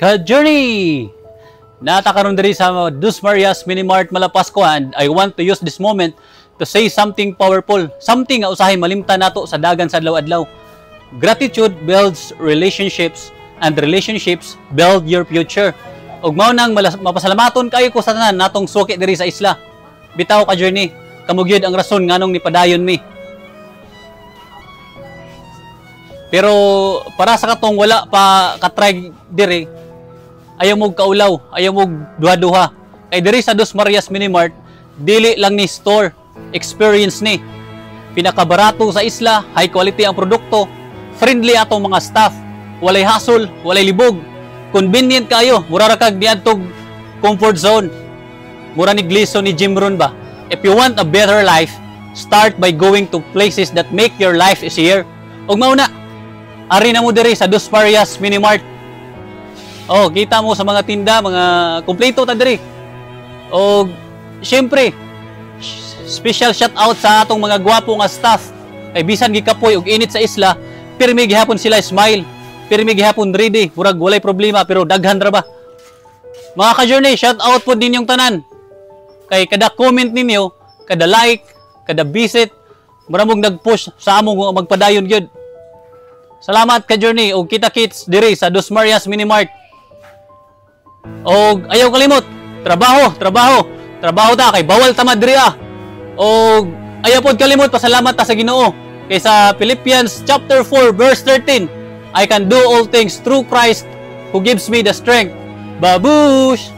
Ka-journey! Natakaroon diri sa Dus Marias Minimart Malapaskuhan. I want to use this moment to say something powerful. Something nga usahay malimtan nato sa dagan sa adlaw-adlaw. Gratitude builds relationships and relationships build your future. Ug mao nang mapasalamaton kayo ko sa tanan natong suki diri sa isla. Bitaw ka-journey, kamugyod ang rason nganong nipadayon mi. Pero para sa katong wala pa katry diri, ayaw mong kaulaw, ayaw mong duha-duha. Kay diri sa Dos Marias Minimart, dili lang ni store, experience ni. Pinakabarato sa isla, high quality ang produkto, friendly atong mga staff, walay hassle, walay libog, convenient kayo, mura ra kag niadtog comfort zone. Mura ni Gleason ni Jim Rohn ba? If you want a better life, start by going to places that make your life easier. Og mauna, ari na mo diri sa Dos Marias Minimart. Oh, kita mo sa mga tinda, mga kumpleto ta diri. O syempre, special shout out sa atong mga gwapo nga staff. Kay bisan gikapoy og init sa isla, pirmi gihapon sila smile. Pirmi gihapon ready, murag walay problema pero daghan ra ba. Mga ka-journey, shout out po ninyong tanan. Kay kada comment ninyo, kada like, kada visit, mura mong nag-push sa among magpadayon gyud. Salamat ka-journey og kita-kits diri sa Dos Marias Minimart. Og ayaw kalimot, trabaho ta kay bawal tamad diri ah. Og ayaw pod kalimot pasalamat ta sa Ginoo. Kay sa Philippians chapter 4 verse 13, I can do all things through Christ who gives me the strength. Babush!